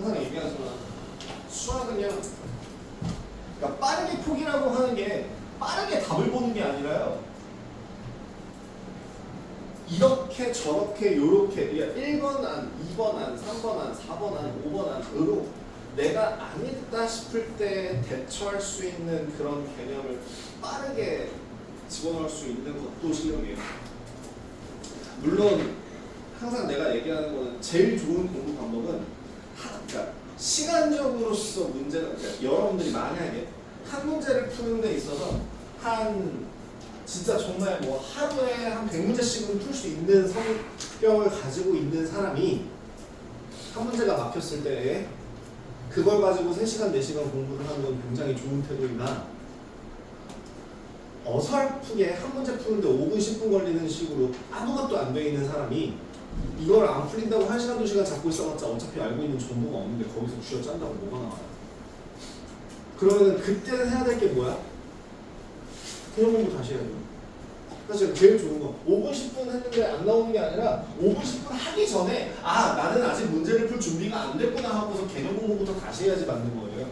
항상 얘기하지만 수학은요, 그러니까 빠르게 포기라고 하는 게 빠르게 답을 보는 게 아니라요, 이렇게 저렇게 요렇게 1번 안, 2번 안, 3번 안, 4번 안, 5번 안으로 내가 아니다 싶을 때 대처할 수 있는 그런 개념을 빠르게 집어넣을 수 있는 것도 실력이에요. 물론 항상 내가 얘기하는 거는 제일 좋은 공부 방법은 그러니까 시간적으로서 문제가, 그러니까 여러분들이 만약에 한 문제를 푸는 데 있어서 한 진짜 정말 뭐 하루에 한 100문제씩은 풀 수 있는 성격을 가지고 있는 사람이 한 문제가 막혔을 때 그걸 가지고 3시간, 4시간 공부를 하는 건 굉장히 좋은 태도이나, 어설프게 한 문제 푸는데 5분, 10분 걸리는 식으로 아무것도 안 돼 있는 사람이 이걸 안 풀린다고 1시간, 2시간 잡고 있어봤자 어차피 알고 있는 정보가 없는데 거기서 쥐어짠다고 뭐가 나와요? 그러면 그때는 해야 될 게 뭐야? 개념 공부 다시 해야죠. 사실 제일 좋은 거 5분 10분 했는데 안 나오는 게 아니라 5분 10분 하기 전에 아 나는 아직 문제를 풀 준비가 안 됐구나 하고서 개념 공부부터 다시 해야지 맞는 거예요.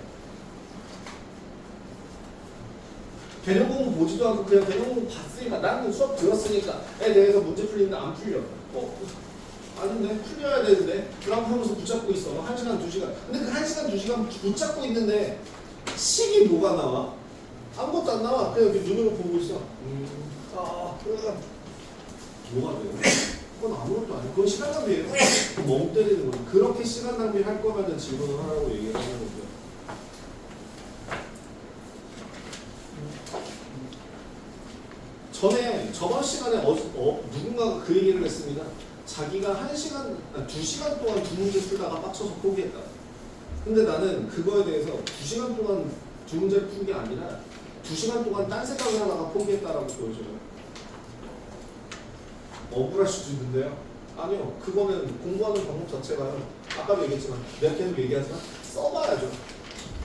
개념 공부 보지도 않고 그냥 개념 공부 봤으니까 나는 수업 들었으니까에 대해서 문제 풀리는데 안 풀려. 아닌데 풀려야 되는데 그럼 하면서 붙잡고 있어. 1시간 2시간. 근데 그 1시간 2시간 붙잡고 있는데 식이 뭐가 나와? 아무것도 안 나와. 그냥 이렇게 눈으로 보고 있어. 뭐가 돼요? 그건 아무것도 아니에요. 그건 시간 낭비예요. 멍 때리는 거예요. 그렇게 시간 낭비 할 거면 질문을 하라고 얘기를 하는 거고요. 저번 시간에 누군가가 그 얘기를 했습니다. 자기가 2시간 동안 2문제 풀다가 빡쳐서 포기했다. 근데 나는 그거에 대해서 2시간 동안 2문제 푼 게 아니라 2시간 동안 딴 생각을 하다가 포기했다라고 보여줘요. 억울할 수도 있는데요. 아니요. 그거는 공부하는 방법 자체가요. 아까도 얘기했지만 내가 계속 얘기하지만 써봐야죠.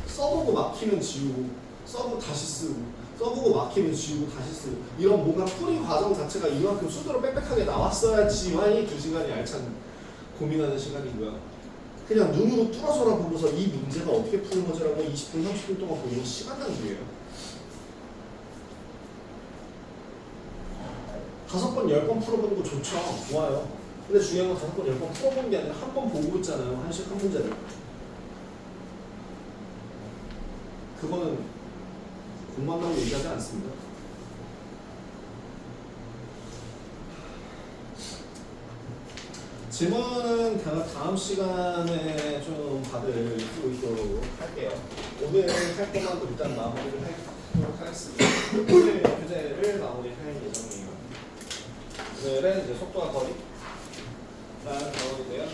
써보고 막히면 지우고 써보고 다시 쓰고 써보고 막히면 지우고 다시 쓰고 이런 뭔가 풀이 과정 자체가 이만큼 수두로 빽빽하게 나왔어야지만이 2시간이 알찬 고민하는 시간이고요. 그냥 눈으로 뚫어서라 보고서 이 문제가 어떻게 푸는 거지라고 20분, 30분 동안 보는 건 시간 낭비예요. 5번, 10번 풀어보는 거 좋죠. 좋아요. 근데 중요한 건 5번, 10번 풀어보는 게 아니라 한 번 보고 있잖아요. 한 문제를. 그거는 공부한다고 얘기하지 않습니다. 질문은 다음 시간에 좀 받을 수 있도록 할게요. 오늘 할 것만 일단 마무리를 하도록 하겠습니다. 오늘 교재를 마무리할 예정이에요. 오늘은 이제 속도와 거리라는 단어인데요.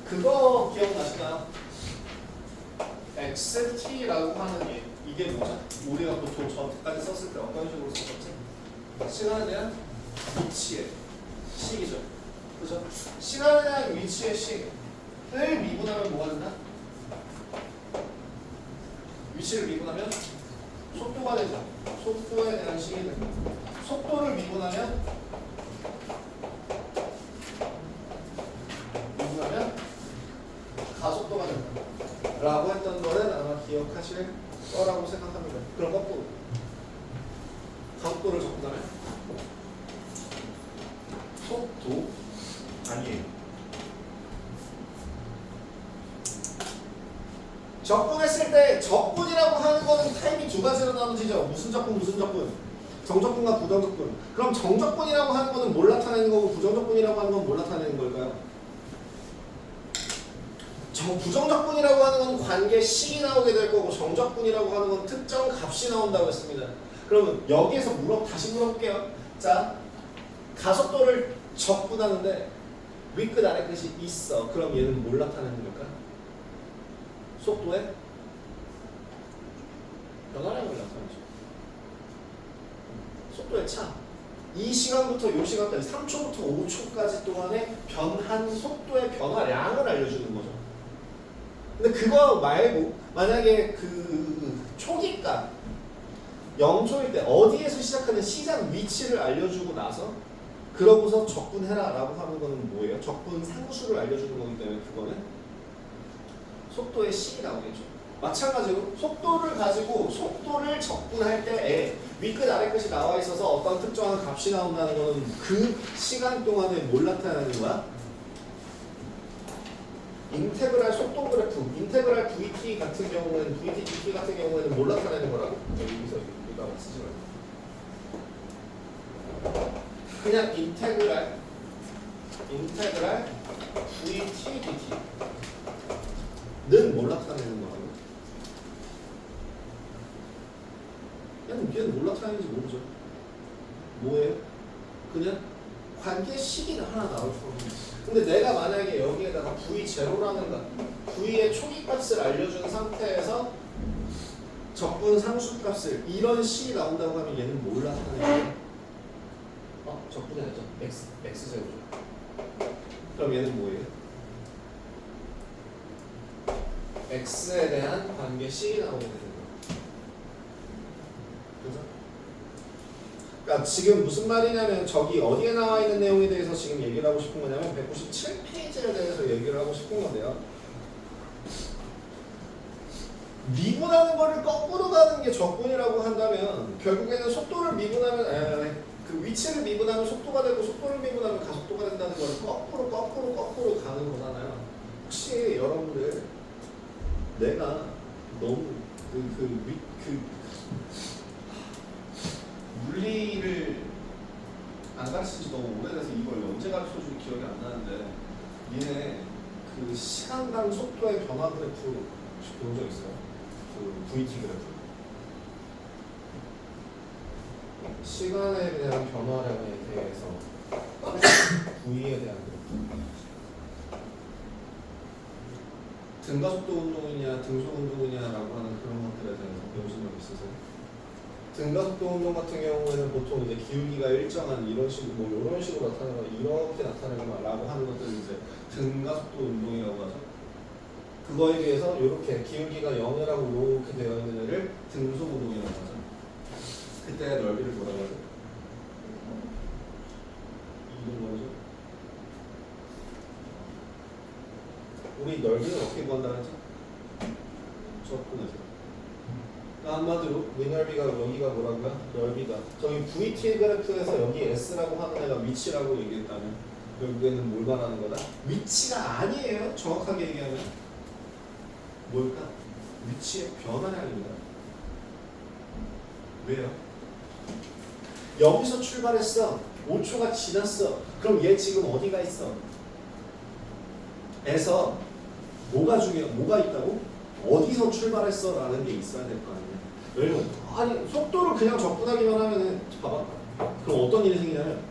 그거 기억나시나요? XT라고 하는 게 이게 뭐죠? 우리가 보통 저까지 썼을 때 어떤 식으로 썼었지? 시간에 대한 위치의 식이죠. 그죠? 시간에 대한 위치의 식을 미분하면 뭐가 된다? 위치를 미분하면 속도가 되죠. 속도에 대한 식이 됩니다. 속도를 미분하면 가속도가 된다. 라고 했던 거는 아마 기억하실 거라고 생각합니다. 그럼 거꾸로 가속도를 적분하면 속도 아니에요. 적분했을 때 적분이라고 하는 거는 타입이 2가지로 나눠지죠. 무슨 적분, 무슨 적분? 정적분과 부정적분. 그럼 정적분이라고 하는 거는 뭘 나타내는 거고 부정적분이라고 하는 건 뭘 나타내는 걸까요? 부정적분이라고 하는 건 관계 식이 나오게 될 거고 정적분이라고 하는 건 특정 값이 나온다고 했습니다. 그러면 여기에서 다시 물어볼게요. 자, 가속도를 적분하는데 윗끝 아래끝이 있어. 그럼 얘는 뭘 나타내는 걸까? 속도의 변화량을 나타내죠. 속도의 차. 이 시간부터 이 시간까지 3초부터 5초까지 동안의 변한 속도의 변화량을 알려주는 거죠. 근데 그거 말고 만약에 그 초기값 0초일 때 어디에서 시작하는 시작하는 시작 위치를 알려주고 나서 그러고서 적분해라 라고 하는 거는 뭐예요? 적분 상수를 알려주는 거기 때문에 그거는 속도의 C라고 하겠죠. 마찬가지로 속도를 가지고 속도를 적분할 때 위끝 아래끝이 나와 있어서 어떤 특정한 값이 나온다는 거는 그 시간 동안에 뭘 나타내는 거야? 인테그랄 속도 그래프, 인테그랄 VT 같은 경우는 VT, GT 같은 경우에는 뭘 나타내는 거라고? 여기서 여기다가 쓰지 말고 그냥 인테그랄 VT, DT는 뭘 나타내는 거라고? 얘는 뭘 나타내는지 모르죠. 뭐예요? 그냥 관계 시기가 하나 나올 거거든요. 근데 내가 만약에 여기에다가 V0라는 것, V의 초기값을 알려준 상태에서 적분 상수값을 이런 식이 나온다고 하면 얘는 뭘 나타내요? 적분이 아니죠. X제곱이죠. 그럼 얘는 뭐예요? X에 대한 관계 C가 나오게 되는 거예요. 그죠? 그러니까 지금 무슨 말이냐면 저기 어디에 나와 있는 내용에 대해서 지금 얘기를 하고 싶은 거냐면 197페이지에 대해서 얘기를 하고 싶은 건데요. 미분하는 거를 거꾸로 가는 게 적분이라고 한다면 결국에는 속도를 미분하면 그 위치를 미분하면 속도가 되고 속도를 미분하면 가속도가 된다는 걸 거꾸로 가는 거잖아요. 혹시 여러분들 내가 너무 물리를 안 가르친 지 너무 오래돼서 이걸 언제 가르쳐줄지 기억이 안 나는데 니네 그 시간당 속도의 변화 그래프 혹시 본 적 있어요? 그 VT 그래프 시간에 대한 변화량에 대해서 V에 대한 그래프 등가속도 운동이냐 등속 운동이냐라고 하는 그런 것들에 대해서 배우신 적 있으세요? 등가속도 운동 같은 경우에는 보통 이제 기울기가 일정한 이런 식으로 뭐 이런 식으로 나타내거나 이렇게 나타내거나라고 하는 것들을 이제 등가속도 운동이라고 하죠. 그거에 비해서 이렇게 기울기가 0이라고 이렇게 되어 있는 애를 등속 운동이라고 하죠. 그때 넓이를 뭐라고 하죠? 이건 뭐죠? 우리 넓이는 어떻게 구한다 했죠? 적분해서. 한마디로 위넓이가 여기가 뭐라고요? 넓이가 저기 VT 그래프에서 여기 S라고 하는 애가 위치라고 얘기했다면 결국에는 뭘 말하는 거다? 위치가 아니에요. 정확하게 얘기하면 뭘까? 위치의 변화량입니다. 왜요? 여기서 출발했어. 5초가 지났어. 그럼 얘 지금 어디가 있어? 에서 뭐가 있다고? 어디서 출발했어? 라는 게 있어야 될 거 아니에요. 왜냐면 아니 속도를 그냥 적분하기만 하면은 봐봐. 그럼 어떤 일이 생기냐면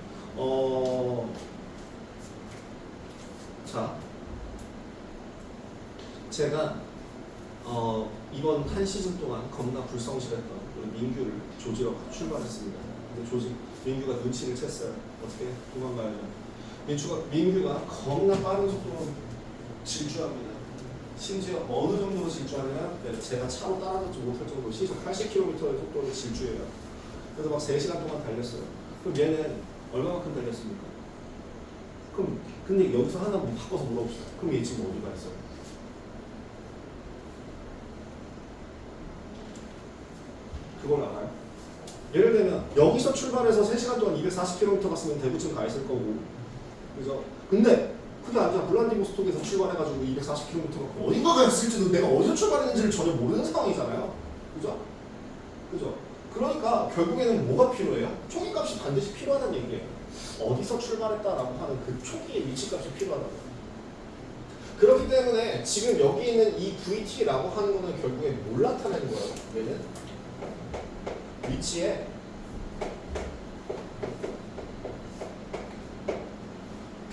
자 제가 이번 한 시즌 동안 겁나 불성실했던 우리 민규를 조지러 출발했습니다. 근데 민규가 눈치를 챘어요. 어떻게 도망가야죠? 민규가 겁나 빠른 속도로 질주합니다. 심지어 어느 정도로 질주하냐면 제가 차로 따라잡지 못할 정도로 시속 80km의 속도로 질주해요. 그래서 막 3시간 동안 달렸어요. 그럼 얘는 얼마만큼 달렸습니까? 그럼 근데 여기서 하나 뭐 바꿔서 물어봅시다. 그럼 얘 지금 어디가 있어요? 그걸 알아요? 예를 들면 여기서 출발해서 3시간 동안 240km 갔으면 대구쯤 가 있을 거고 그죠? 근데 그게 아니라 블라디보스톡에서 출발해가지고 240km 어딘가 갔을지도 내가 어디서 출발했는지를 전혀 모르는 상황이잖아요. 그죠? 그죠? 그러니까 결국에는 뭐가 필요해요? 초기값이 반드시 필요하다는 얘기예요. 어디서 출발했다라고 하는 그 초기의 위치값이 필요하다고. 그렇기 때문에 지금 여기 있는 이 VT라고 하는 거는 결국에 뭘 나타내는 거예요? 얘는 위치에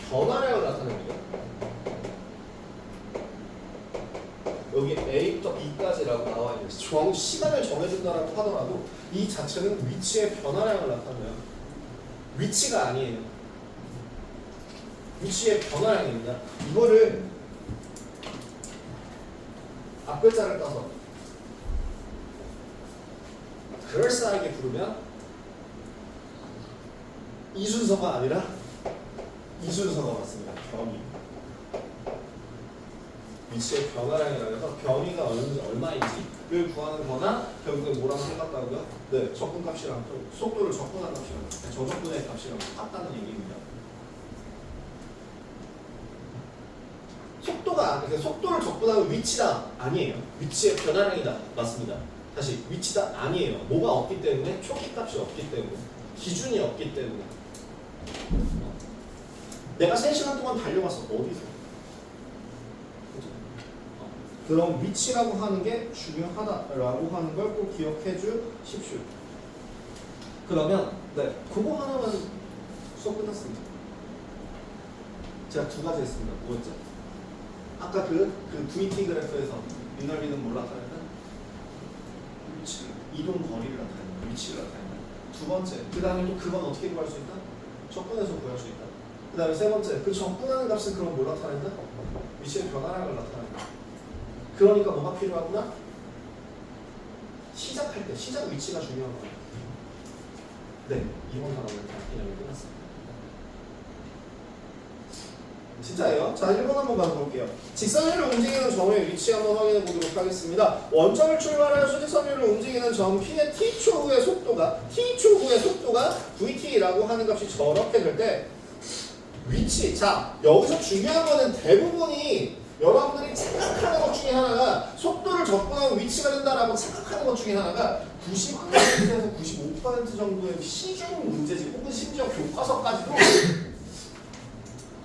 변화량을 나타냅니다. 여기 A부터 B까지라고 나와 있는 시간을 정해준다라고 하더라도 이 자체는 위치의 변화량을 나타내요. 위치가 아니에요. 위치의 변화량입니다. 이거를 앞글자를 따서 그럴싸하게 부르면 이 순서가 아니라 이 순서가 맞습니다. 변이. 위치의 변화량이라고 해서 변이가 얼마인지를 구하는 거나 결국에 뭐라고 생각하고요? 네, 접근값이랑 속도를 접근한 값이랑 저접근의 값이랑 똑같다는 얘기입니다. 속도를 접근하는 위치다 아니에요. 위치의 변화량이다 맞습니다. 다시 위치다 아니에요. 뭐가 없기 때문에 초기 값이 없기 때문에 기준이 없기 때문에 내가 3시간 동안 달려갔어 어디서? 그럼 위치라고 하는 게 중요하다라고 하는 걸 꼭 기억해 주십시오. 그러면 네 그거 하나만 수업 끝났습니다. 제가 2가지 했습니다. 뭐였죠? 아까 그 VT 그래프에서 윤활비는 뭘 나타낸다? 위치, 이동 거리를 나타낸다. 위치를 나타낸다. 2번째, 그 다음에 또 그건 어떻게 구할 수 있다? 접근해서 구할 수 있다. 그 다음에 3번째, 그 접근하는 값은 그럼 뭘 나타낸다? 위치의 변화량을 나타낸다. 그러니까 뭐가 필요하구나? 시작할 때, 시작 위치가 중요한 거야. 네, 이번 단어는 그냥 끝났습니다. 진짜예요? 자, 1번 한번 봐볼게요. 직선율을 움직이는 점의 위치 한번 확인해 보도록 하겠습니다. 원점을 출발하여 수직선율을 움직이는 점 P의 T초후의 속도가 VT라고 하는 값이 저렇게 될 때 위치, 자 여기서 중요한 거는 대부분이 여러분들이 생각하는 것 중에 하나가 속도를 접근하는 위치가 된다라고 생각하는 것 중에 하나가 90%에서 95% 정도의 시중 문제집 혹은 심지어 교과서까지도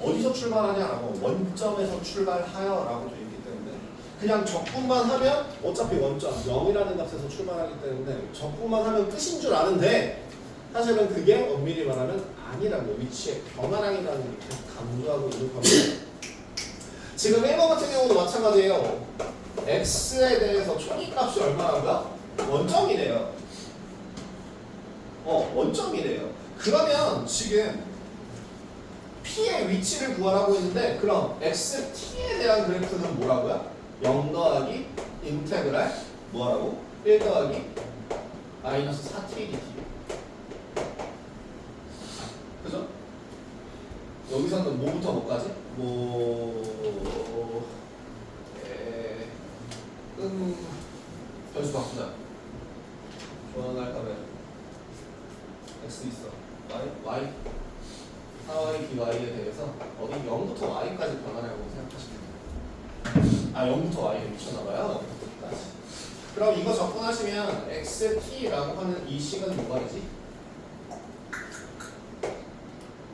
어디서 출발하냐라고 원점에서 출발하여라고 되어 있기 때문에 그냥 적분만 하면 어차피 원점 0이라는 값에서 출발하기 때문에 적분만 하면 끝인 줄 아는데 사실은 그게 엄밀히 말하면 아니라고 위치의 변화량이라는 걸 계속 강조하고 있는 겁니다. 지금 1번 같은 경우도 마찬가지예요. x에 대해서 초기값이 얼마인가? 원점이래요. 원점이래요. 그러면 지금 P의 위치를 구하라고 했는데 그럼 XT에 대한 그래프는 뭐라고요? 0 더하기 인테그랄 뭐라고? 1 더하기 마이너스 4t dt 그죠? 여기서는 뭐부터 뭐까지? 변수 바꾸자. 교환할까봐요. X 있어. Y 4y, dy에 대해서 어디 0부터 y까지 변화라고 생각하시면 돼요. 0부터 y에 미쳤나봐요. 그럼 이거 접근하시면 xt라고 하는 이 식은 뭐가 되지?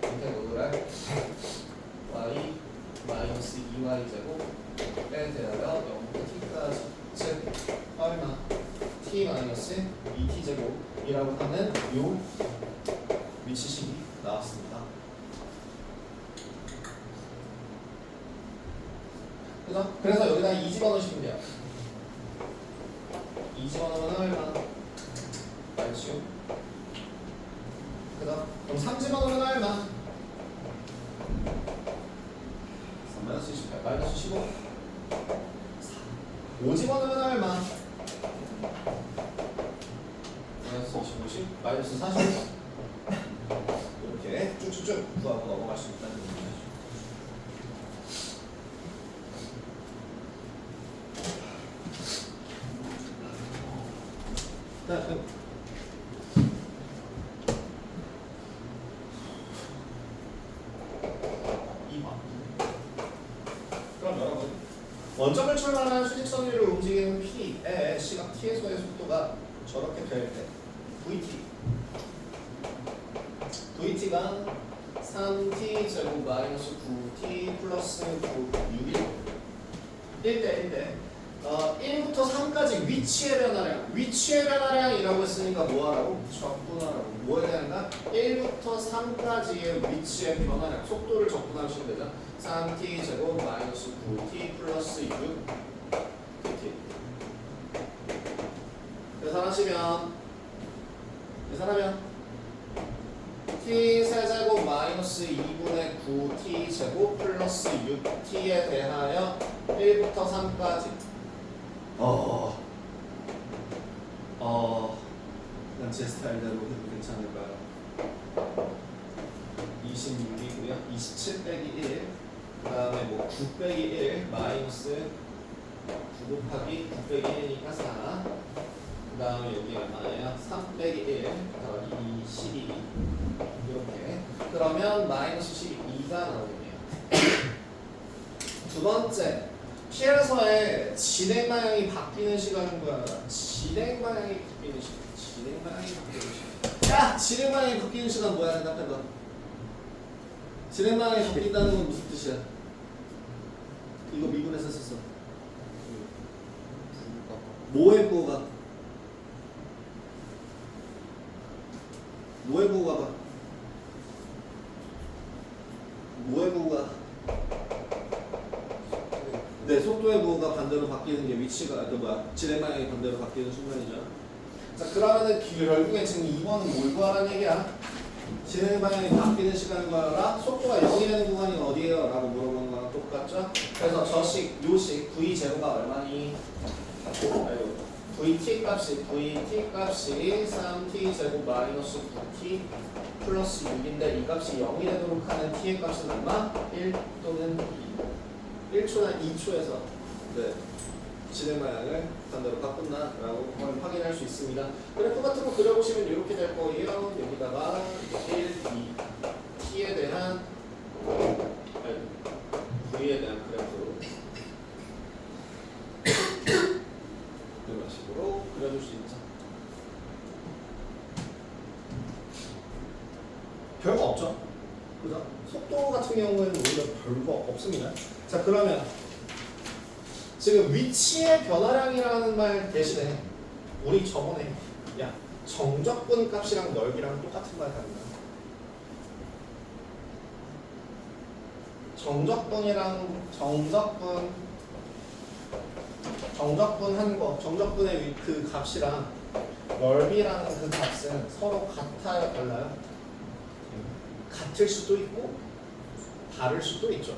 인테그랄 y 마이너스 2y 제곱에 대하여 0부터 t까지 즉 얼마? t 마이너스 2t 제곱이라고 하는 요 위치식이 나왔습니다. 그래서 여기다 2 집어넣으시면 돼요. 2 집어넣으면 얼마? 알죠? 그럼 3 집어넣으면 얼마? 3 마이너스 28 마이너스 15 5 집어넣으면 얼마? 마이너스 25 마이너스 45 이렇게 쭉쭉쭉 구하고 넘어갈 수 있다는 얘기죠. 네. 2번. 그럼 여러분 원점을 출발하는 수직선율을 움직이는 P의 시각 T에서의 속도가 저렇게 될 때 VT가 3t 제곱 마이너스 9t 플러스 9 6일 1대 1부터 3까지 위치의 변화량이라고 했으니까 뭐하라고? 접근하라고. 뭐에 대한가? 1부터 3까지의 위치의 변화량 속도를 접근하시면 되죠. 3t 제곱 마이너스 9t 플러스 6 dt 계산하면 t 세제곱 마이너스 2분의 9t 제곱 플러스 6t에 대하여 1부터 3까지 그냥 제 스타일대로 해도 괜찮을까요? 7 빼기 1, 그 다음에 뭐 9 빼기 1 마이너스 9 곱하기 9 빼기 1이니까 4, 그 다음에 여기 얼마예요? 3 빼기 1 더하기 2, 12 이렇게. 그러면 마이너스 12가 나오겠네요. 두 번째, 피에서의 진행 방향이 바뀌는 시간과 진행 방향이 바뀌는 시간. 진행 방향이 바뀌는 시간. 야! 진행 방향이 바뀌는 시간 뭐야? 대답해봐. 진행 방향이 바뀐다는 건 무슨 뜻이야? 이거 미분해서 썼어. 뭐의 부호가? 뭐의 부호가 봐? 뭐의 부호가? 네, 속도의 부호가 반대로 바뀌는 게 위치가 진행 방향이 반대로 바뀌는 순간이죠. 자, 그러면은 결국에 지금 2번은 뭘 구하라는 얘기야? 진행 방향이 바뀌는 시간을 구하라. 속도가 0이 되는 구간이 어디예요? 라고 물어보는 거랑 똑같죠? 그래서 저식, 요식, V0가 얼마니? VT 값이 3t 제곱 마이너스 9t 플러스 6인데 이 값이 0이 되도록 하는 t의 값은 얼마? 1 또는 2. 1초나 2초에서 네, 진행 방향을 반대로 바꾼다라고 확인할 수 있습니다. 그래프 같은 거 그려보시면 이렇게 될 거예요. 여기다가 1, 2, t에 대한 v에 대한 그래프 이런 식으로 그려줄 수 있죠. 별거 없죠. 그죠? 속도 같은 경우에는 오히려 별거 없습니다. 자, 그러면 지금 위치의 변화량이라는 말 대신에 우리 저번에 야 정적분 값이랑 넓이랑 똑같은 말 하는 거야. 정적분 한 거, 정적분의 그 값이랑 넓이라는 그 값은 서로 같아요, 달라요? 같을 수도 있고 다를 수도 있죠.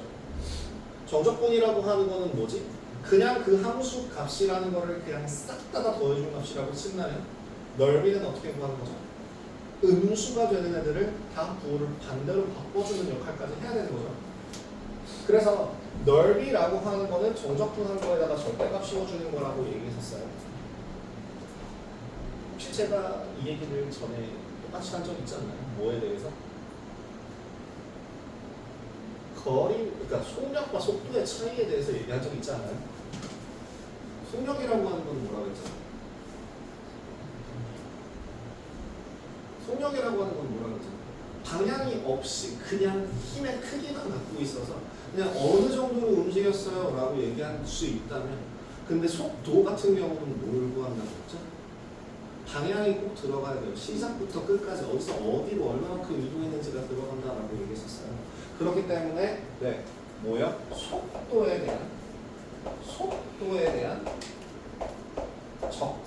정적분이라고 하는 거는 뭐지? 그냥 그 함수 값이라는 거를 그냥 싹 다 더해준 값이라고 친다면 넓이는 어떻게 구하는 거죠? 음수가 되는 애들을 다 부호를 반대로 바꿔주는 역할까지 해야 되는 거죠. 그래서 넓이라고 하는 거는 정적분한 거에다가 절대값 씌워주는 거라고 얘기했었어요. 혹시 제가 이 얘기를 전에 똑같이 한 적 있지 않나요? 뭐에 대해서? 거리, 그러니까 속력과 속도의 차이에 대해서 얘기한 적 있지 않나요? 속력이라고 하는 건 뭐라고 했잖아요? 속력이라고 하는 건 뭐라고 했잖아요? 방향이 없이 그냥 힘의 크기만 갖고 있어서 그냥 어느 정도로 움직였어요 라고 얘기할 수 있다면, 근데 속도 같은 경우는 뭘 구한다고 했죠? 방향이 꼭 들어가야 돼요. 시작부터 끝까지 어디서 어디로 얼마만큼 이동했는지가 들어간다라고 얘기했었어요. 그렇기 때문에 네, 뭐요? 속도에 대한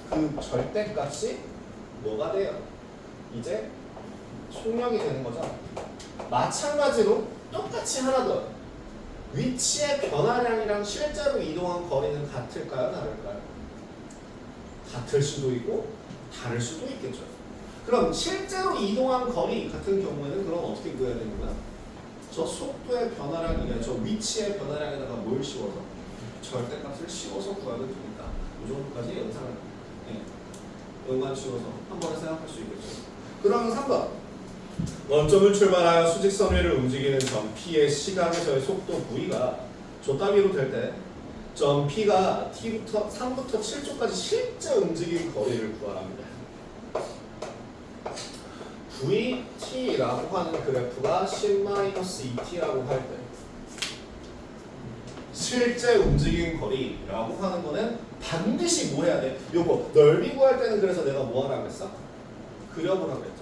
그 절대값이 뭐가 돼요? 이제 속력이 되는 거죠. 마찬가지로 똑같이 하나 더, 위치의 변화량이랑 실제로 이동한 거리는 같을까요? 다를까요? 같을 수도 있고 다를 수도 있겠죠. 그럼 실제로 이동한 거리 같은 경우에는 그럼 어떻게 구해야 되는 거야? 저 속도의 변화량이나 저 위치의 변화량에다가 뭘 씌워서? 절대값을 씌워서 구하면 됩니다. 이 정도까지 연관 씌워서 한 번에 생각할 수 있겠죠. 그러면 3번. 원점을 출발하여 수직선 위를 움직이는 점 P의 시각에서의 속도 V가 저 따위로 될 때 점 P가 T부터 3부터 7초까지 실제 움직인 거리를 구하랍니다. VT라고 하는 그래프가 10-2T라고 할 때 실제 움직인 거리라고 하는 거는 반드시 뭐 해야 돼? 요거 넓이 구할 때는 그래서 내가 뭐 하라고 했어? 그려보라고 했죠.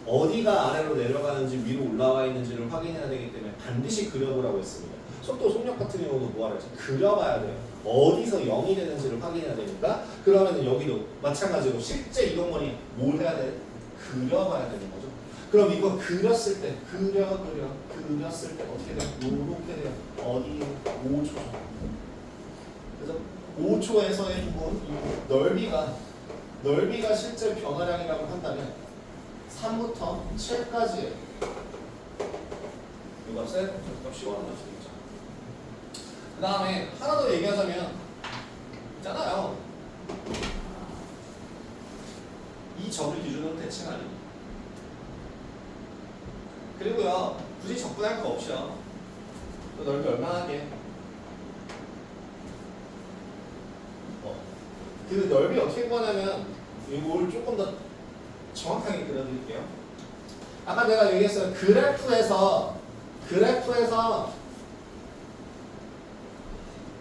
어디가 아래로 내려가는지 위로 올라와 있는지를 확인해야 되기 때문에 반드시 그려보라고 했습니다. 속도, 속력 같은 경우도 뭐 하라 했죠? 그려봐야 돼요. 어디서 0이 되는지를 확인해야 되니까. 그러면 여기도 마찬가지로 실제 이동거리 뭘 해야 돼? 그려봐야 되는 거죠. 그럼 이거 그렸을 때 그렸을 때 어떻게 돼요? 이렇게 돼요. 어디 5초. 그래서 5초에서의 부분 넓이가 실제 변화량이라고 한다면 3부터 7까지 값에 절대값 10원을 넣을 수 있죠. 그 다음에 하나 더 얘기하자면 있잖아요. 이 점을 기준으로 대칭하기. 그리고요 굳이 적분할 거 없이요. 또 넓이 얼마나 하게? 그 넓이 어떻게 구하냐면 이걸 조금 더 정확하게 그려드릴게요. 아까 내가 얘기했어요. 그래프에서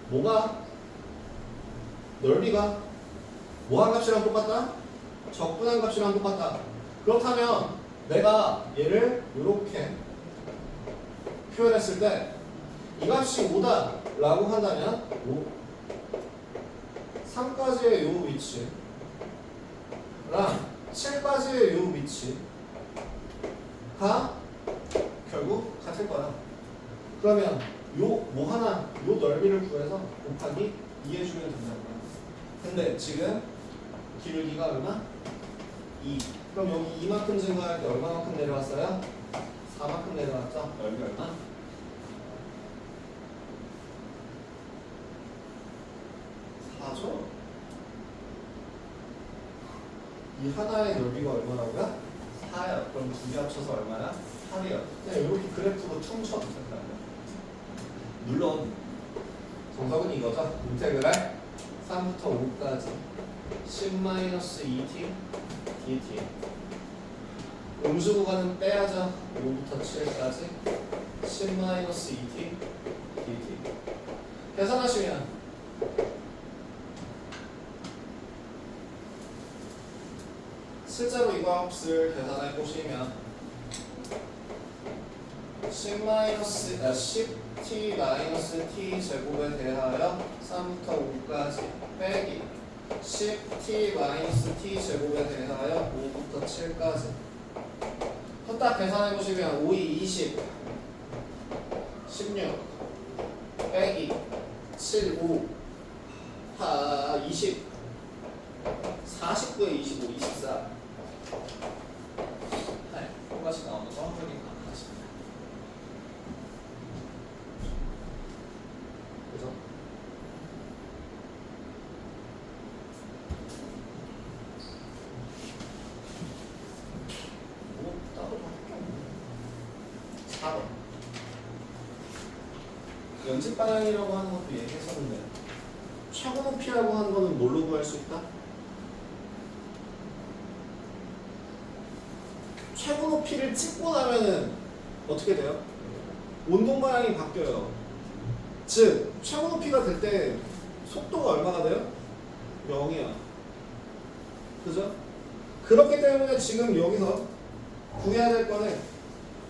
뭐가 넓이가 뭐한 값이랑 똑같다? 적분한 값이랑 똑같다. 그렇다면 내가 얘를 이렇게 표현했을 때 이 값이 5다 라고 한다면 3까지의 요 위치랑 7까지의 요 위치가 결국 같을 거야. 그러면 요 넓이를 구해서 곱하기 2 해주면 된다고요. 근데 지금 기울기가 얼마? 2. 그럼 여기 2만큼 증가할 때 얼마만큼 내려왔어요? 4만큼 내려왔죠? 넓이 얼마? 4죠? 이 하나의 넓이가 얼마라고요? 4요. 그럼 두 개 합쳐서 얼마야? 8이요. 그냥 이렇게 그래프로 퉁쳐도 된다고요. 물론 정석은 이거죠. 인테그랄 3부터 5까지 10-2t dt. 음수 구간은 빼야죠. 5부터 7까지 10-2t dt. 계산하시면 실제로 이 값을 계산해 보시면 10t 제곱에 대하여 3부터 5까지 빼기 10t 제곱에 대하여 5부터 7까지 딱 계산해 보시면 5, 2, 20 16 빼기 7, 5 20 49에 25, 24 네, 똑같이 나오는 거 확인 가능하십니다. 그죠? 뭐 따로 바뀌어. 4번 연집 방향이라고 하는 것도 얘기했었는데 최고 높이라고 하는 거는 뭘로 구할 수 있다? 최고 높이를 찍고 나면은 어떻게 돼요? 운동 방향이 바뀌어요. 즉 최고 높이가 될 때 속도가 얼마가 돼요? 0이야. 그죠? 그렇기 때문에 지금 여기서 구해야 될 거는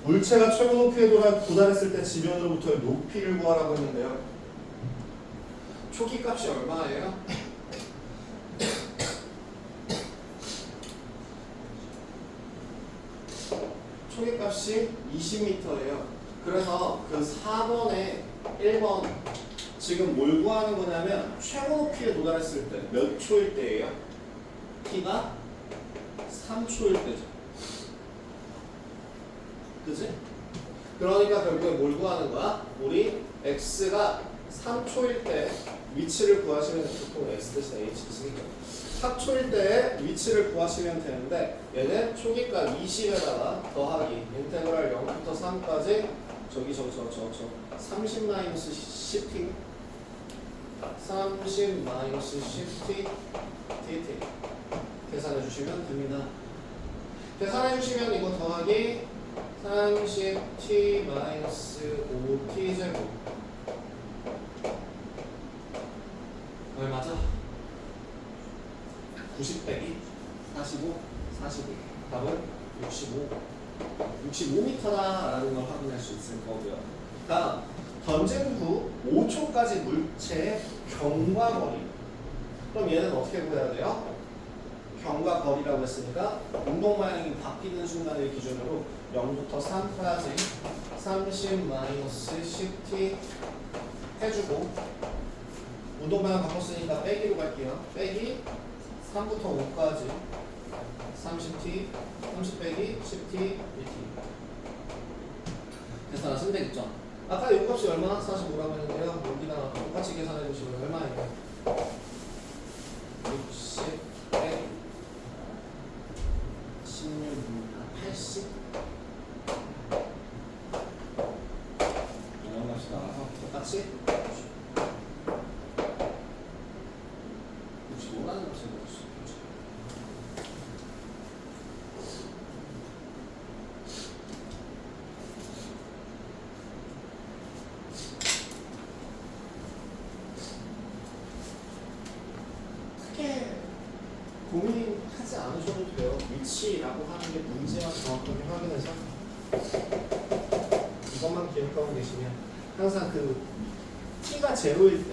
물체가 최고 높이에 도달했을 때 지면으로부터의 높이를 구하라고 했는데요. 초기 값이 얼마예요? 초기 값이 20m예요. 그래서 그 4번에 1번 지금 뭘 구하는 거냐면 최고 높이에 도달했을 때 몇 초일 때예요? t가 3초일 때죠. 그치? 그러니까 결국에 뭘 구하는 거야? 우리 x가 3초일 때 위치를 구하시면 보통 x 대신 h 쓰니까 4초일 때 위치를 구하시면 되는데 얘는 초기값 20에다가 더하기 인테그랄 0부터 3까지 저기 30-10t 30-10t dt 계산해 주시면 됩니다. 계산해 주시면 이거 더하기 30t-5t 제곱 얼마죠? 90 빼기 45, 45 답은 65m다라는 걸 확인할 수 있을 거고요. 다음 던진 후 5초까지 물체의 경과거리. 그럼 얘는 어떻게 구해야 돼요? 경과거리라고 했으니까 운동 방향이 바뀌는 순간을 기준으로 0부터 3까지 30-10t 해주고 운동 방향 바꿨으니까 빼기로 갈게요. 빼기 3부터 5까지 30t 30 빼기 10t dt 계산하시면 되겠죠. 아까 요값이 얼마? 45라고 했는데요. 여기다 똑같이 계산해 보시면 얼마예요? 60 빼 16, 80 이런 값이 나와서 똑같이 65라는 값을 넣을 수 있죠. 크게 고민하지 않으셔도 돼요. 위치라고 하는 게 문제만 정확하게 확인해서 이것만 기억하고 계시면 항상 그 t가 제로일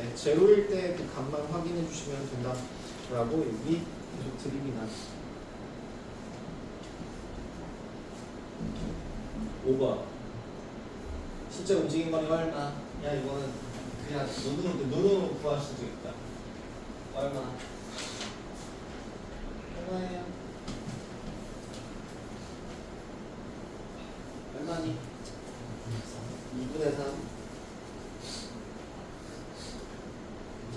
때 그 값만 확인해 주시면 된다라고 여기 계속 드립니다. 5번 실제 움직인 거리 얼마? 야 이거는 그냥 눈으로 구할 수도 있다. 얼마? 얼마예요? 얼마니? 2분의 3.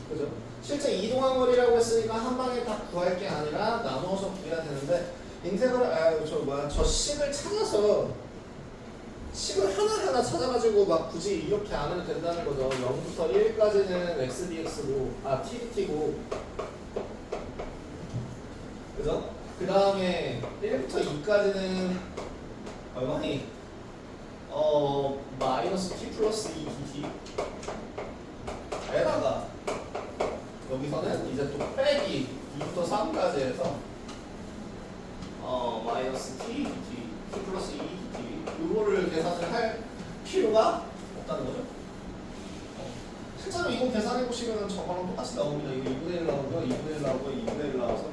그죠? 실제 이동한 거리라고 했으니까 한 방에 다 구할 게 아니라 나눠서 구해야 되는데 인테그럴 저 식을 찾아서 식을 하나하나 찾아가지고 막 굳이 이렇게 안 해도 된다는 거죠. 0부터 1까지는 x dx고 t dt고 그죠? 그 다음에 1부터 2까지는 얼마니? 마이너스 t 플러스 2 dt 에다가 여기서는 이제 또 빼기 2부터 3까지 해서 마이너스 t dt t 플러스 2 dt 이거를 계산을 할 필요가 없다는 거죠. 실제로 이거 계산해 보시면 저거랑 똑같이 나옵니다. 이거 2분의 1 나오고요, 2분의 1 나오고요, 2분의 1 나와서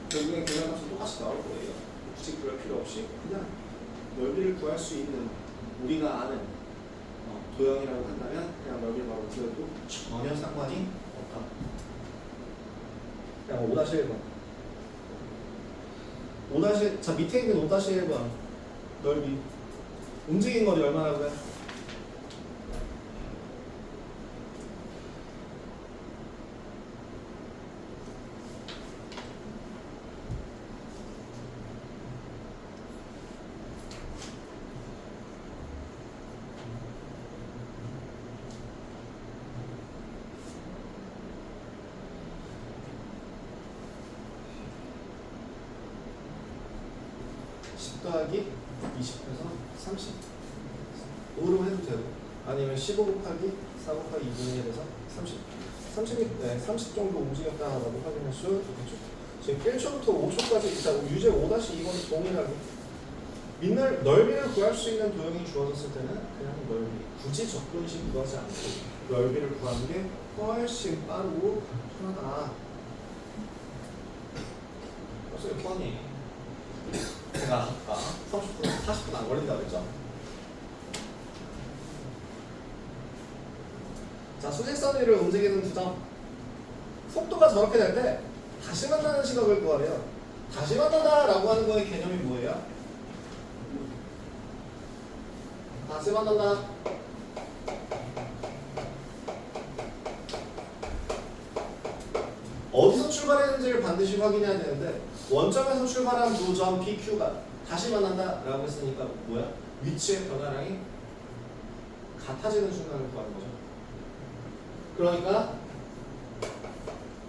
결국엔 계산값이 똑같이 나올 거예요. 굳이 그럴 필요 없이 그냥 넓이를 구할 수 있는 우리가 아는 도형이라고 한다면 그냥 넓이를 바로 구해도 전혀 상관이 없다. 그냥 5-1번. 자 밑에 있는 5-1번 넓이 움직인 거리 얼마라고요? 더하기 20에서 30 5로 해도 되고 아니면 15 곱하기 4 곱하기 2분의 1에서 30 정도 움직였다라고 확인할 수 있겠죠. 지금 1초부터 5초까지 있다고 유제 5-2번이 동일하게 넓이를 구할 수 있는 도형이 주어졌을 때는 그냥 넓이 굳이 접근식 구하지 않고 넓이를 구하는 게 훨씬 빠르고 편하다. 벌써 6번이 제가 아까 30분, 40분 안 걸린다고 했죠? 자, 수직선 위를 움직이는 두 점. 속도가 저렇게 될 때 다시 만나는 시각을 구하래요. 다시 만난다라고 하는 거의 개념이 뭐예요? 다시 만난다. 어디서 출발했는지를 반드시 확인해야 되는데 원점에서 출발한 두 점 PQ가 다시 만난다 라고 했으니까 뭐야? 위치의 변화량이 같아지는 순간을 구하는 거죠. 그러니까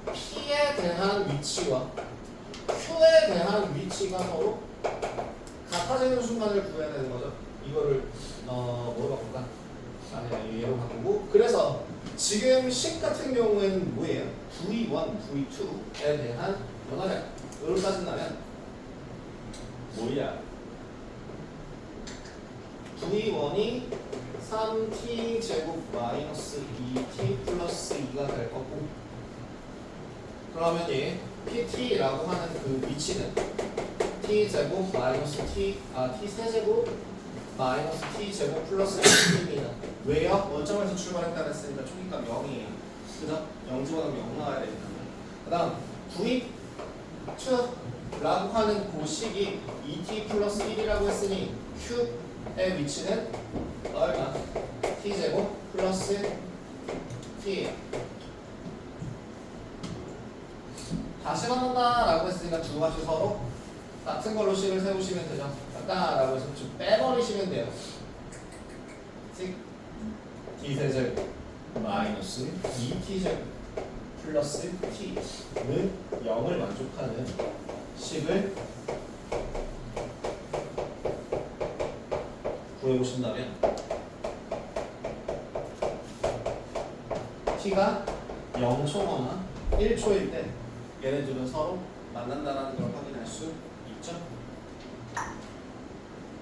P에 대한 위치와 Q에 대한 위치가 서로 같아지는 순간을 구해야 되는 거죠. 이거를 뭐로 바꿀까? 아니 얘로 바꾸고 그래서 지금 식 같은 경우에는 뭐예요? V1, V2에 대한 변화량을 따진다면 뭐야? V1이 3t 제곱 마이너스 2t 플러스 2가 될 거고 그러면 얘 PT라고 하는 그 위치는 t 제곱 마이너스 t 세제곱 마이너스 t 제곱 플러스 1입니다. 왜요? 원점에서 출발했다 그랬으니까 초기값 0이에요. 그죠? 0 집어넣으면 0 나와야 되니까. 그 다음 V2라고 하는 그 식이 2t 플러스 1이라고 했으니 Q의 위치는 얼마? T제곱 플러스 T예요. 다시 만난다 라고 했으니까 두 값이 서로 같은 걸로 식을 세우시면 되죠. 같다 라고 해서 좀 빼버리시면 돼요. 즉 T세제곱 마이너스 2T제곱 플러스 T는 0을 만족하는 식을 구해보신다면 T가 0초거나 1초일 때 얘네들은 서로 만난다는 걸 확인할 수 있죠.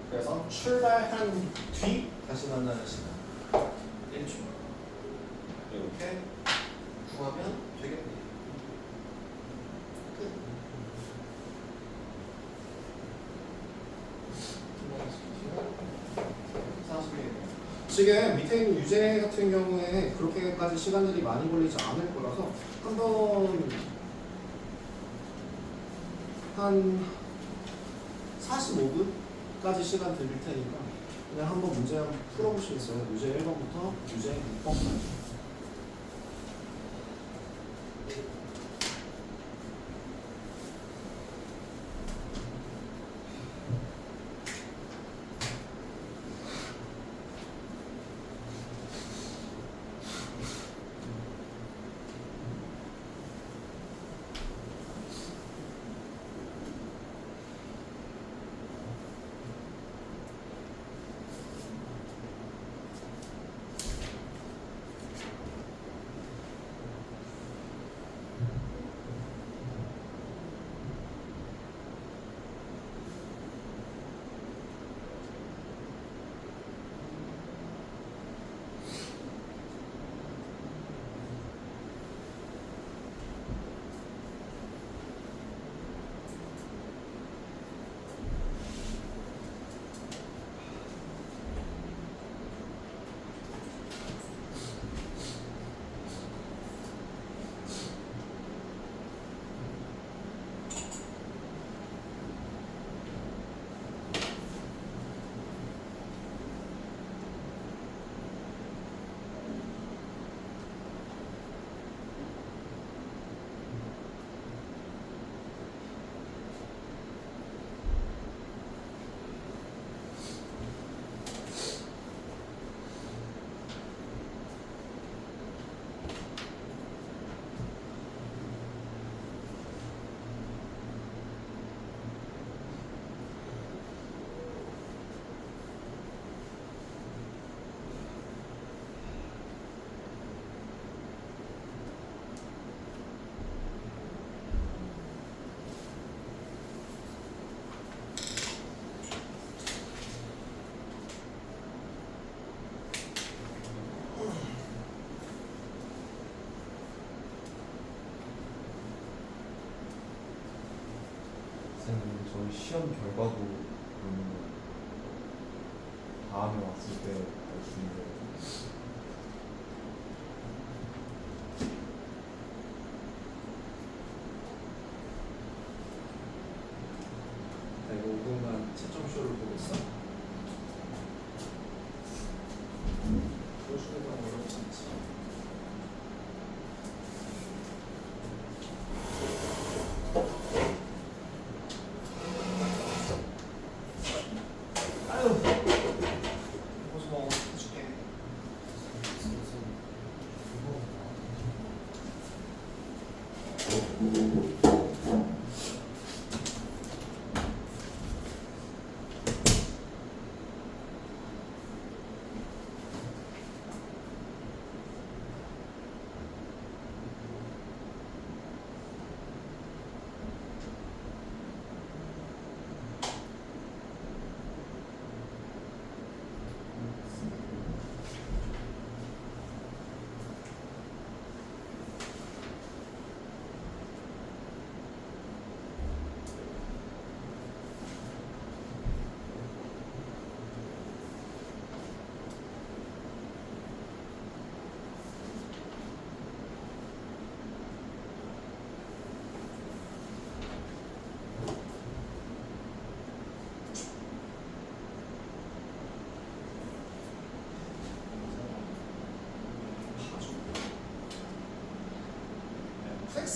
그래서 출발한 뒤 다시 만나는 시간 1초 이렇게 구하면 되겠네요. 끝. 지금 밑에 있는 유제 같은 경우에 그렇게까지 시간들이 많이 걸리지 않을 거라서 한번 한 45분까지 시간 드릴 테니까 그냥 한번 문제 한번 풀어보시겠어요? 유제 1번부터 유제 6번까지. 저희 시험 결과도 다음에 왔을 때 알 수 있는 거예요. 이거 5분간 채점쇼를 보고 있어? 보여주는 건 어렵지 않지. 아유, 이거 좀 해줄게.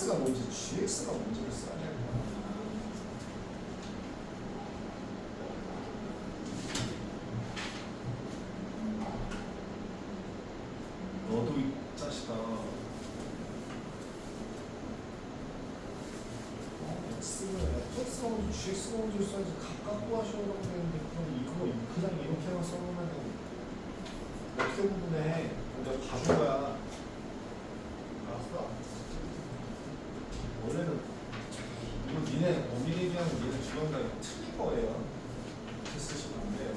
X가 뭔지 GX가 뭔지를 써야 될 거야. 너도 이 자식아. X가 FX가 뭔지 GX가 뭔지를 써야지 가깝고 하시오라고 했는데 그럼 이거 그냥 이렇게만 써놓으면 어떻게 구분해? 내가 봐준 거야. 알았어? 원래는 이거 니네 어린이 얘기하는 니네 주변가 틀린 거예요. 이렇게 쓰시면 안 돼요.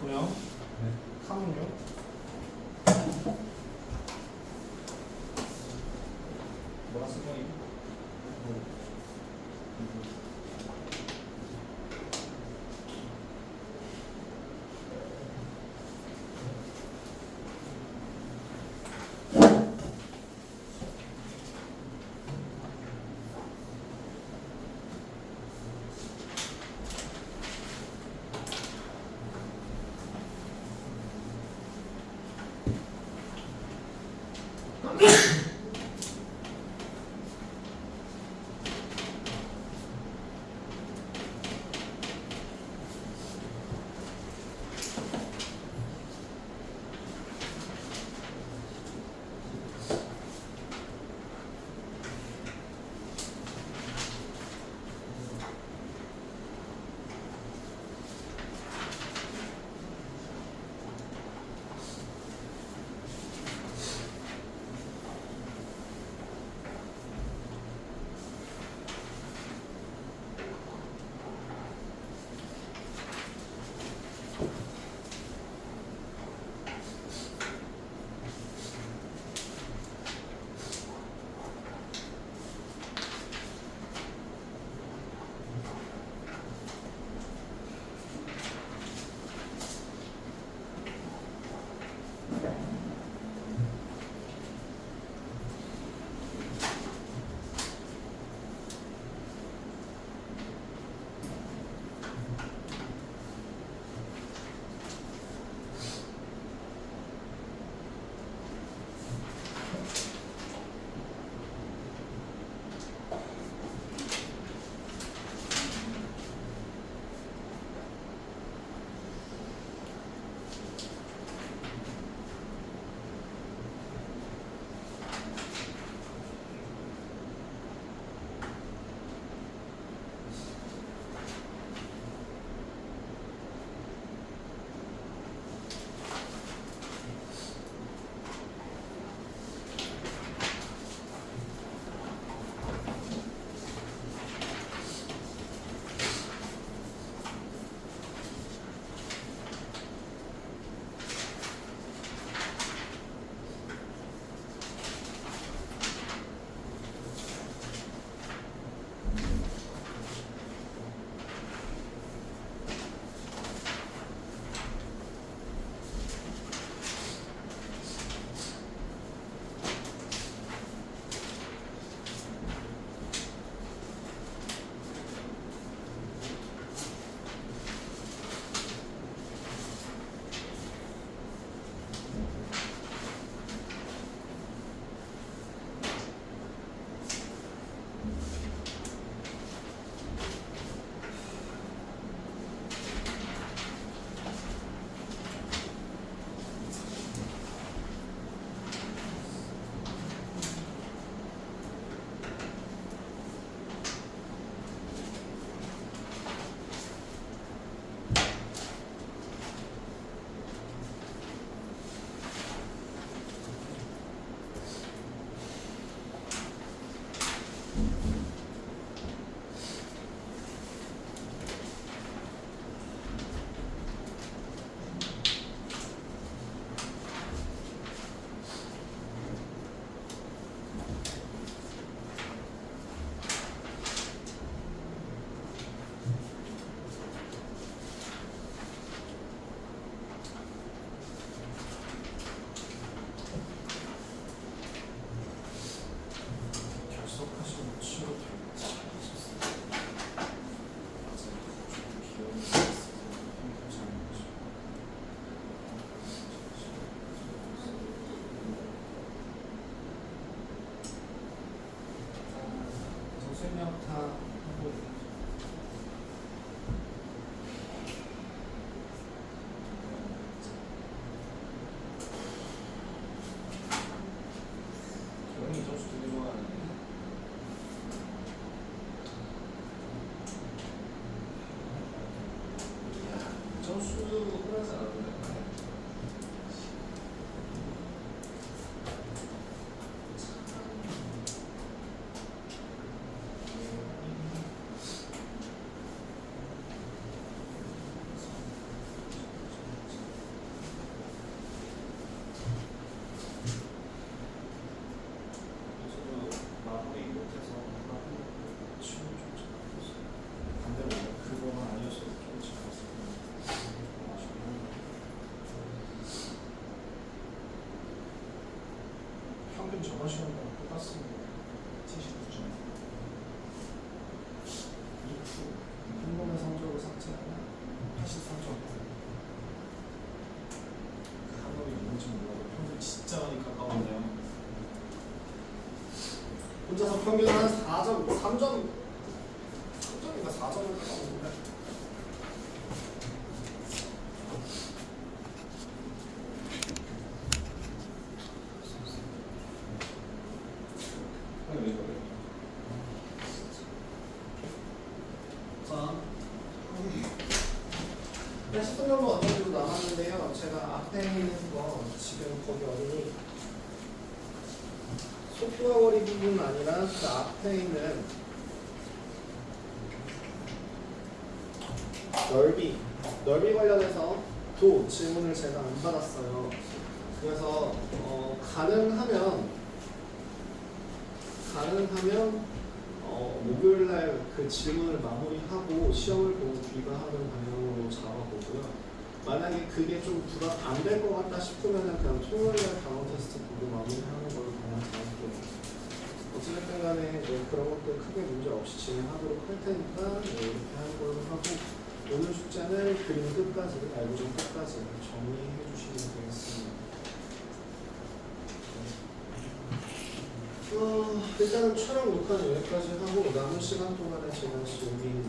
소영? 네. 카문요? 뭐라 쓸 거니? 저번 시간과 똑같습니다. 79점에서 2% 평범의 성적을 삭제하면 83점. 한번이 뭔지 몰라도 평균 진짜 많이 가까웠네요. 혼자서 평균 한 4점, 3점인가 4점을 가까웠는데 왜 그래? 자, 10분 정도 어떤 식으로 남았는데요. 제가 앞에 있는 거 지금 거기 어디니? 속도와 거리 부분은 아니라 그 앞에 있는 넓이 관련해서 도 질문을 제가 안 받았어요. 그래서 가능하면 목요일날 그 질문을 마무리하고 시험을 보고 귀가하는 방향으로 잡아보고요. 만약에 그게 좀 부담 안 될 것 같다 싶으면은 그냥 토요일날 단원 테스트 보고 마무리하는 걸로 방향 잡을게요. 어찌됐든 간에 그런 것들 크게 문제 없이 진행하도록 할 테니까 이렇게 하는 걸로 하고 오늘 숙제는 그림 끝까지, 알고전 끝까지 정리해 주시면 되겠습니다. 일단은 촬영 녹화는 여기까지 하고 남은 시간 동안에 제가 여기